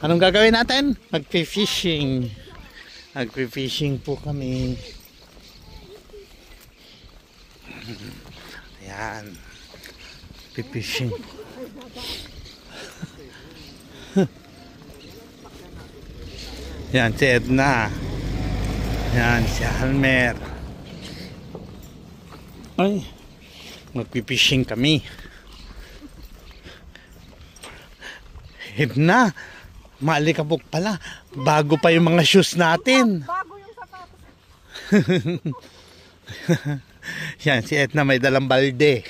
Anong gagawin natin? Magpi-fishing. Magpi-fishing po kami. Ayan. Magpi-fishing. Yan si Edna. Yan si Almer. Ay, magpi-fishing kami. Edna, maalikabok pala. Bago pa yung mga shoes natin. Bago yung sapatos. Yan si Edna, may dalang balde.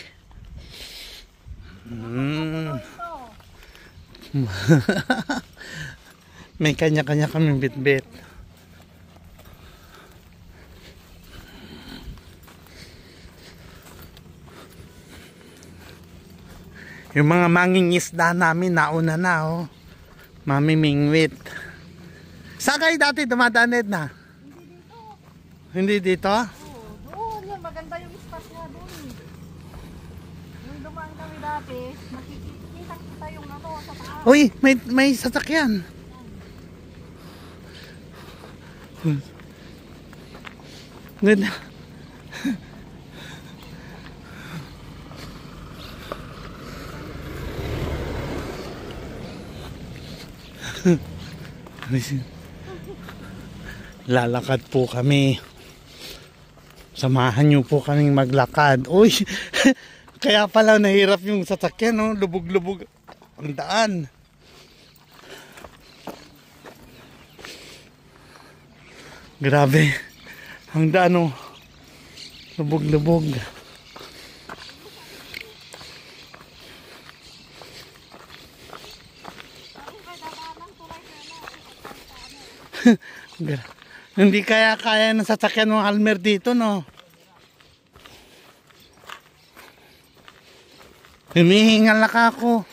May kanya-kanya kaming bit-bit. Yung mga mangingisda namin nauna na, oh. Mamimingwit. Saan kayo dati dumadaan, Edna? Hindi dito. Oo, doon yan. Maganda yung spot nga doon. Nung dumaan kami dati, makikita yung ano sa taas. Uy, may sasakyan. Ganda. Lalakad po kami. Samahan niyo po kaming maglakad. Uy, kaya pala nahirap yung sasakyan, no? Lubog-lubog ang daan. Grabe. Ang daan, no? Lubog-lubog. Hindi kaya ng sasakyan ng Almer dito, no? Humihingal na ako.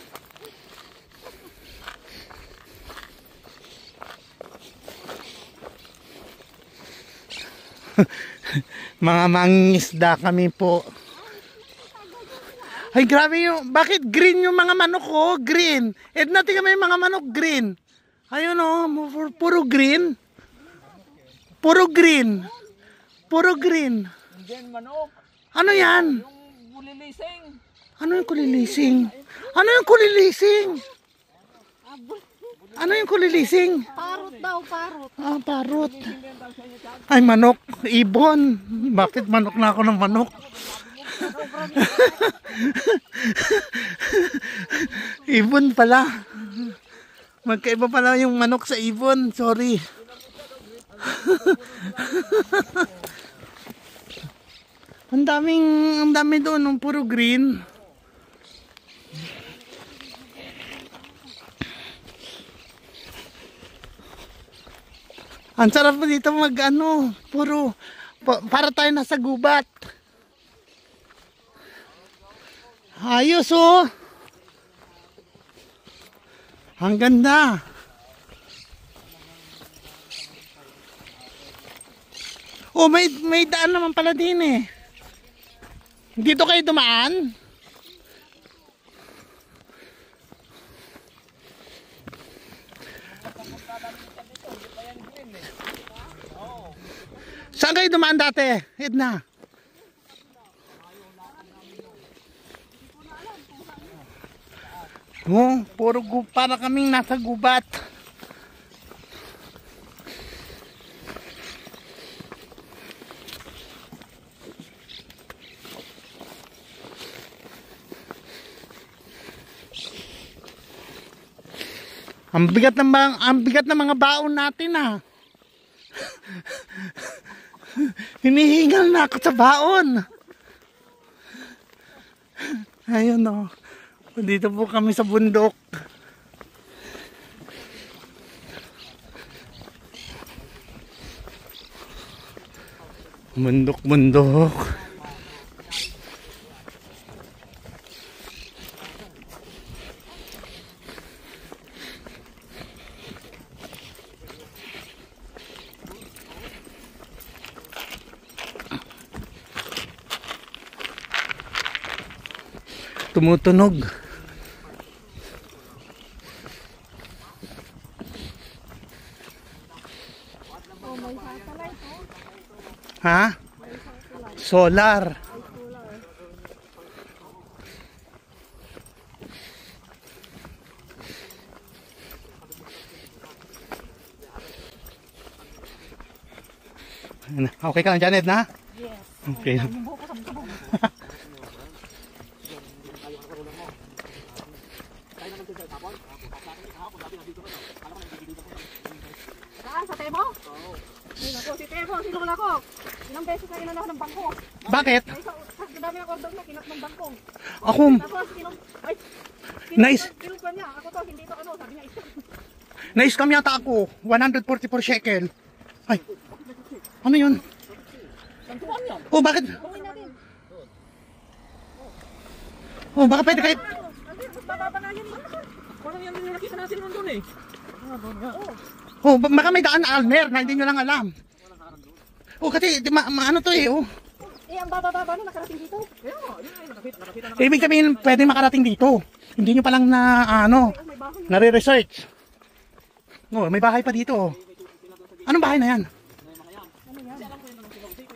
Mga mangingisda kami po. Ay, grabe yung, bakit green yung mga manok ko? Green. Edna, tingnan mo yung mga manok green. Ayun, oh, puro green. Puro green. Puro green. Hindi manok. Ano yan? Yung kulilising. Ano yung kulilising? Ano yung kulilising? Ano yung kulilising? Parot daw, parot. Ah, parot. Ay, manok. Ibon. Bakit manok na ako ng manok? Ibon pala. Magkaiba pala yung manok sa ibon. Sorry. Ang dami doon, puro green. Ang sarap mo dito puro para tayo nasa gubat. Ayos, oh. Ang ganda. Oh, may daan naman pala din, eh. Dito kayo dumaan? Saan kayo dumaan dati, Edna? Oh, para kaming nasa gubat. Ang bigat ng mga baon natin, ah. Hinihingal na ako sa baon. Ayun, oh. Dito po kami sa bundok. Bundok. Tumutunog. satellite, oh. Ha? Solar. Okay ka lang dyan, Ed, na? Yes. Okay. Yung buko sa sabog. Saan? Sa Tebo? Oo. Si Tebo, sinula ko. Ilang beses na inano ng bangko. Bakit? Ay, sa dami ng order na, kinat ng bangko. Ako, Tapos, ay, Nice. Kinuha niya. Ako to, hindi to ano, sabi niya, isa. na-scam yata ako. 144 shekel. Ay, ano yun? Oh, bakit? Gawin natin. Oh, baka pwede kayo... Kasi, mas bababa na yun. Parang yan din yung nakita natin nun eh. Oh, baka may daan Almer na hindi nyo lang alam. Oh, kasi ano to eh, oh. Eh, ang bababa na nakarating dito. Ibig sabihin, pwede makarating dito. Hindi nyo palang na, May bahay. nare-research. Oh, may bahay pa dito, oh. Anong bahay na yan?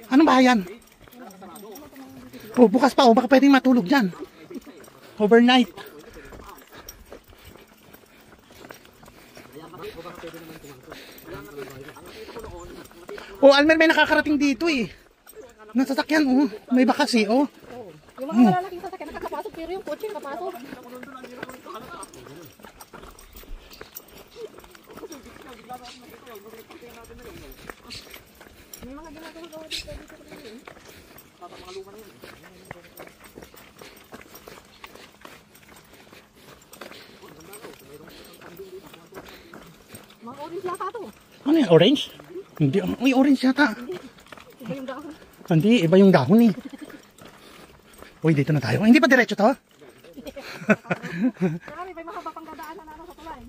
Anong bahay yan? Oh, bukas pa, oh. Baka pwedeng matulog dyan. Overnight. Oh, Almer, may nakakarating dito eh. Nasasakyan, oh. May bakas eh, oh. Yung mga malalaking sasakyan nakakapasok, pero yung kotse nakapasok. May mga ginagawa dito. Mga orange yata to. Ano yan, orange? Hindi, may orange yata. Iba yung dahon. Hindi, iba yung dahon eh. Uy, dito na tayo. Hindi pa diretso to? Marami, may mahaba pang dadaanan na ano sa tulay.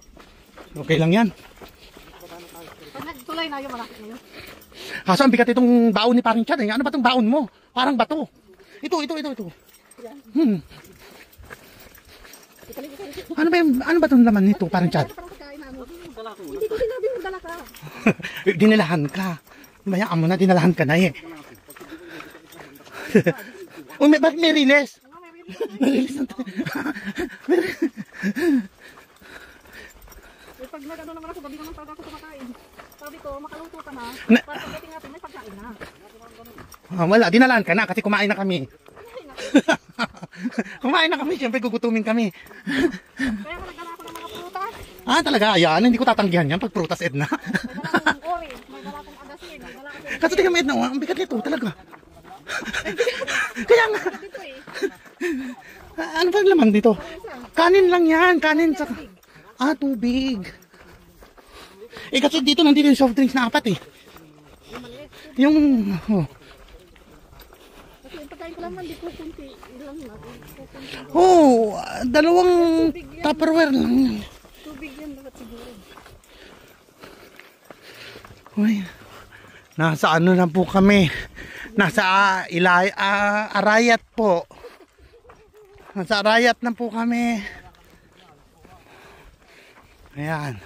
Okay lang yan. Pag nagtulay na yung malaki na yun. Kaso ang bigat itong baon ni Paring Chad eh. Ano ba itong baon mo? Parang bato. Ito. Ano ba itong laman nito, Paring Chad? Parang pagkain na ano. Hindi ko sinabi mo dala ka. Dinalahan ka. Bayaan mo na, dinalahan ka na eh. Uy, bakit may riles? Ano, may rin. May riles na tayo. Eh, pag nag-ano naman ako, gabi naman talaga ako kumakain. Sabi ko, makaluto ka na. Na- Para pagdating natin, may pagkain na. Wala, dinalahan ka na kasi kumain na kami. Kumain na kami, syempre gugutumin kami. Kaya nga nagdala ako ng mga prutas. Ah, talaga, ayan, hindi ko tatanggihan yan pag prutas, Edna. May dala akong orange, may dala akong agasin, may dala akong... Kasi tingnan mo, Edna, ang bigat nito, talaga. Kaya nga, Dito eh. ano ba laman dito? Kanin lang yan, kanin sa... Ah, tubig. Eh kasi dito nandito yung soft drinks na 4 eh. Yung... Oh. Kasi yung pagkain ko lang man, di ko kunti. Ilang na. Oh, dalawang Tupperware lang. Tubig yan, dapat siguro. Uy, nasa ano na po kami. Nasa Arayat po. Nasa Arayat na po kami. Ayan.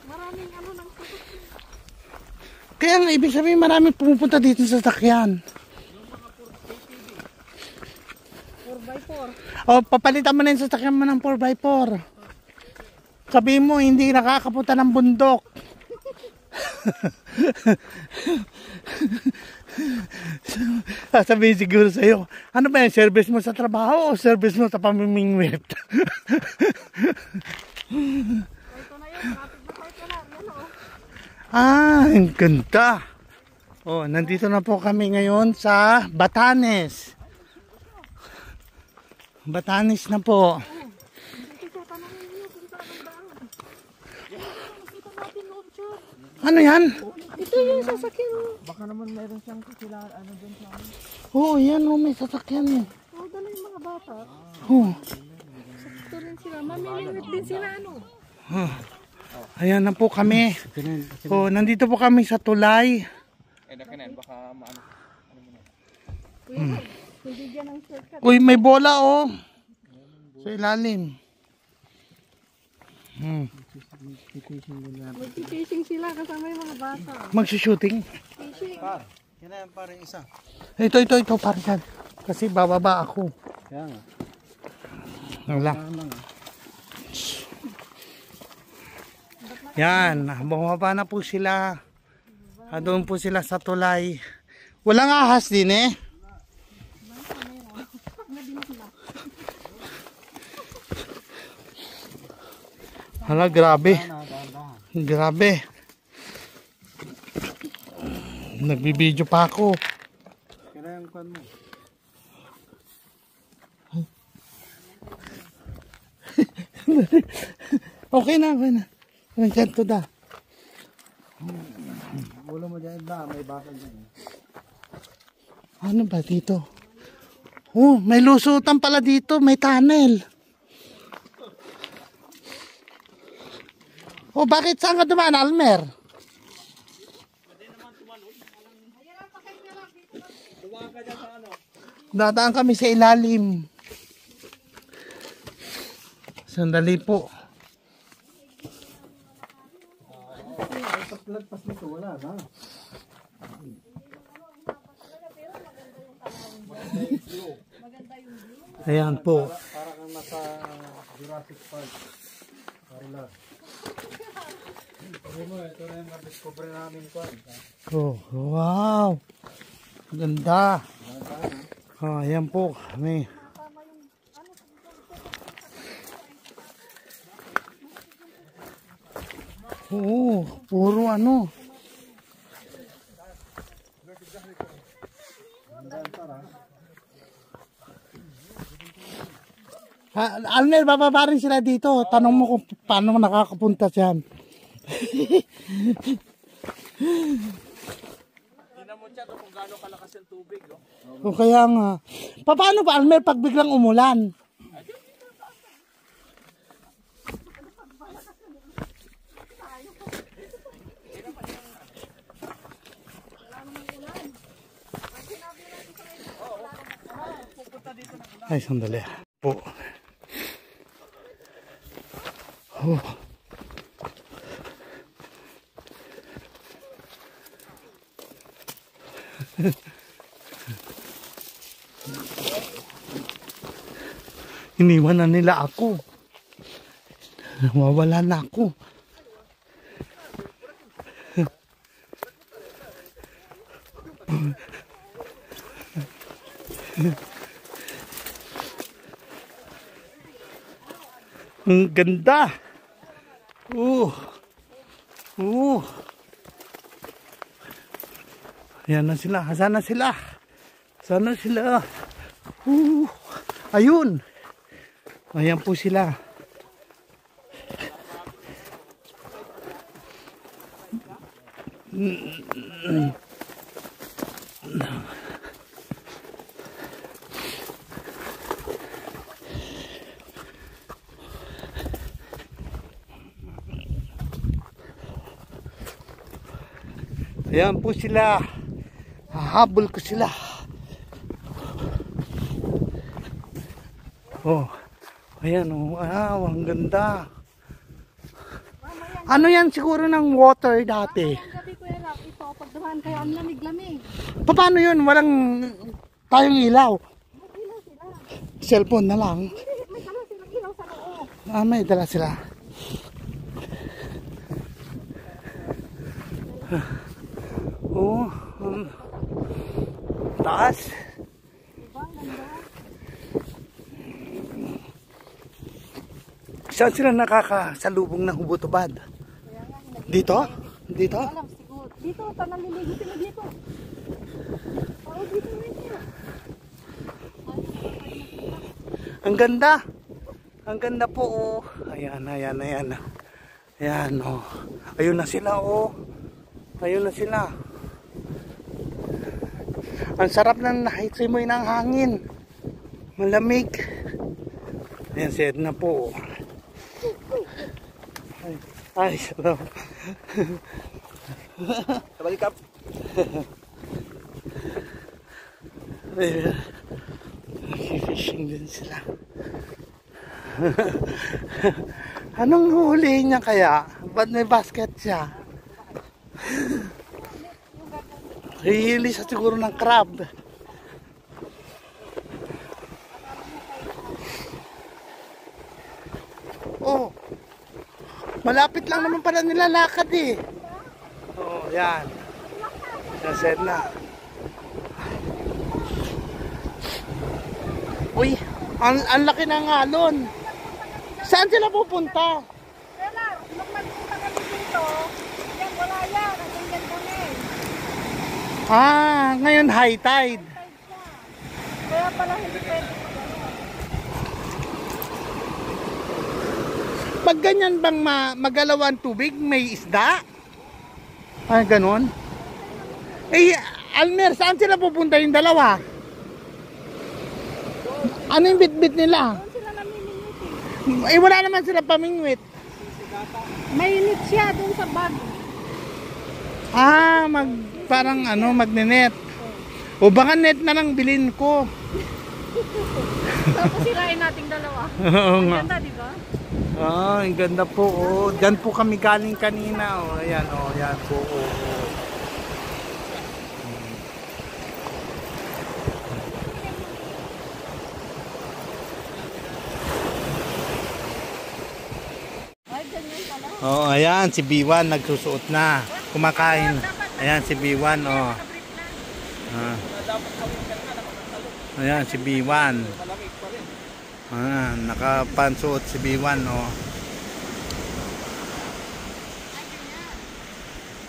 Maraming ano ng prutas. Kaya nga, ibig sabihin maraming pumupunta dito sa sakyan. 4x4. O, papalitan mo na yung sasakyan mo ng 4x4. Sabihin mo, hindi nakakapunta ng bundok. Sasabihin siguro sa'yo, ano ba yan, service mo sa trabaho o service mo sa pamimingwit? Ito na yun, kapit na kahit wala. Yan o. Ang ganda. Oh, nandito na po kami ngayon sa Batanes. Batanes na po. Dito, tanongin niyo kung saan ang daan. Nakita natin noon siya. Ano yan? Ito yung sasakyan. Baka naman meron siyang kailangan ano dun sa amin. Oh, yan oh, may sasakyan eh. Oh, dala yung mga bata. Oh. Sakto rin sila. Mamimingwit din sila ano. Ayan na po kami. Oh, nandito po kami sa tulay. Kanan, baka maano. Kuya, hindi dyan ang shortcut. Uy, may bola oh. Sa ilalim. Magti-fishing sila kasama yung mga bata. Magsushooting. Fishing. Yan na yan parang isa. Ito, parang yan. Kasi bababa ako. Kaya nga. Wala. Yan, bumaba na po sila. Doon po sila sa tulay. Walang ahas din eh. Hala, grabe. Grabe. Nagbibideo pa ako. Kaya yung kwan mo. Okay na. Nandiyan to da. Ulo mo dyan ba? May bakal dyan. Ano ba dito? Oh, may lusutan pala dito. May tunnel. Oh, bakit saan ka dumaan, Almer? Dadaan kami sa ilalim. Sandali po. Lagpas nito, wala na. Ayan po. Para kang nasa Jurassic Park. Parla. Ito na yung na-discover namin kwan. Oh, wow. Ganda. Oh, ayan po. May oo, puro ano. Almer, bababa rin sila dito. Tanong mo kung paano nakakapunta siyan. Tingnan mo siya kung gaano kalakas yung tubig. O kaya nga. Paano ba, Almer, pag biglang umulan? Ay, sandali po. Oh. Iniwan na nila ako. Mawala na ako. Ang ganda. Ayan na sila. Sana sila. Sana sila. Ayun. Ayan po sila. Ayan po sila. Hahabol ko sila. Oh. Ayan oh. Wow, ang ganda. Ano yan siguro ng water dati? Ang gabi ko yan, ito, pagdahan kayo ang lamig-lamig. Paano yun? Walang tayong ilaw. Mag-ilaw sila. Cellphone na lang. May dala silang ilaw sa loob. May dala sila. Oh, taas. Diba? Ganda. Saan sila nakakasalubong ng hubotubad? Dito? Dito? Alam, siguro. Dito, naliligo sila dito. Oo, dito rin sila. Ang ganda. Ang ganda po oh. Ayan. Ayan oh. Ayun na sila oh. Ayun na sila. Ang sarap ng nahitsimoy ng hangin. Malamig. Ayan si Edna po. Ay, sarap. Balik up. Fishing din sila. Anong huli niya kaya? Ba't may basket siya? Hihili siya siguro ng crab. Oh, malapit lang naman pala nilalakad eh. Oh, yan. Naset na. Uy, ang laki ng alon. Saan sila pupunta? Kaya nung magpunta kami dito, yan wala yan. Nandyan kami. Ah, ngayon high tide. Kaya pala hindi pwede. Pag ganyan bang magalaw ang tubig, may isda? Ay, ganun. Eh, Almer, saan sila pupunta yung dalawa? Ano yung bit-bit nila? Doon sila namimingwit eh. Eh, wala naman sila pamingwit. Mainit siya doon sa bag. Ah, parang ano, magnenet. O baka net na lang bilhin ko. Tapos sirain nating dalawa. Oo nga. Ganda, di ba? Ah, ang ganda po. Oh. Diyan po kami galing kanina. Oh, ayan, oh, ayan po. Oh, oh. Ay, ganyan pala. Oh, ayan si B1 nagsusuot na. Kumakain. Ayan si B1, oh. Ah. Ayan si B1. Ah, nakapansuot si B1, oh.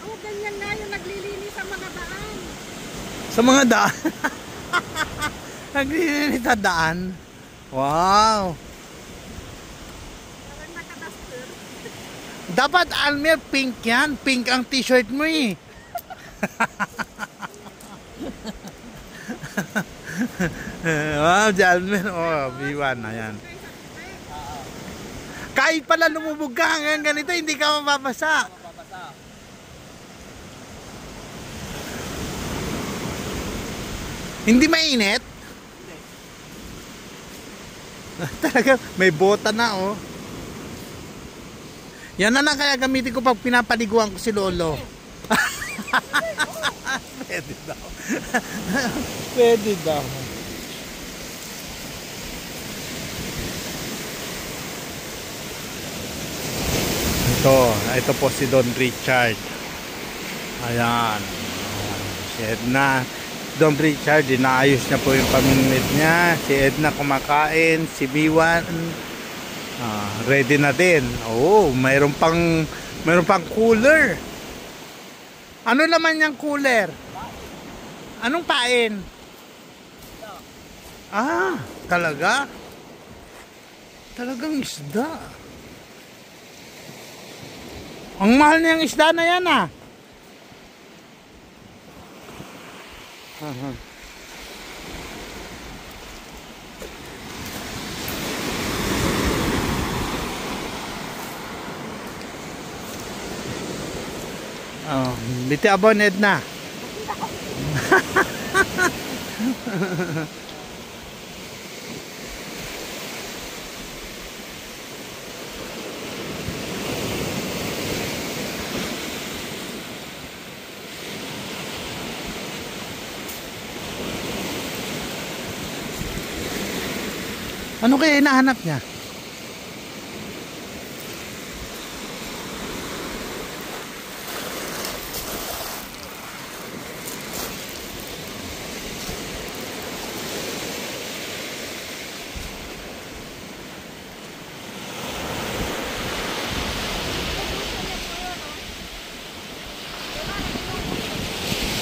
Oh, ganyan nga yung naglilinis sa mga daan. Sa mga daan. Naglilinis sa daan. Wow. Parang nakadaster. Dapat Almer pink yan. Pink ang t-shirt mo eh. Wow, si Almer. Oh, B1. Ayan. Kahit pala lumubog ka hanggang ganito, hindi ka mababasa. Hindi mainit? Talaga, may bota na oh. Yan na lang kaya gamitin ko pag pinapaliguan ko si Lolo. Pwede daw. Pwede daw. Ito po si Don Richard. Ayan. Si Edna. Don Richard, inaayos niya po yung pamingwit niya. Si Edna kumakain. Si B1 ready na din. Oh, mayroon pang cooler. Ano naman yung cooler? Anong pain? Ah, talaga? Talagang isda. Ang mahal na yung isda na yan ah. Oh, biti abon Edna. Ano kaya hinahanap niya?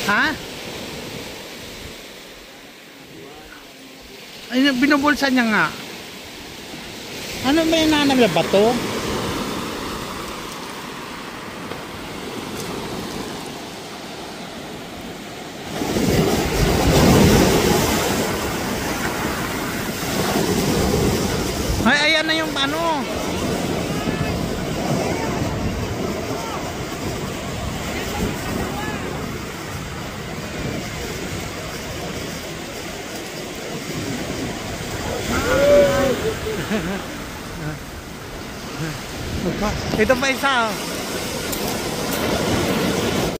Ha? Ay, binubulsa niya nga. Ano ba yung nanam na bato? Ay, ayan na yung ano. Ito pa isa. Oh.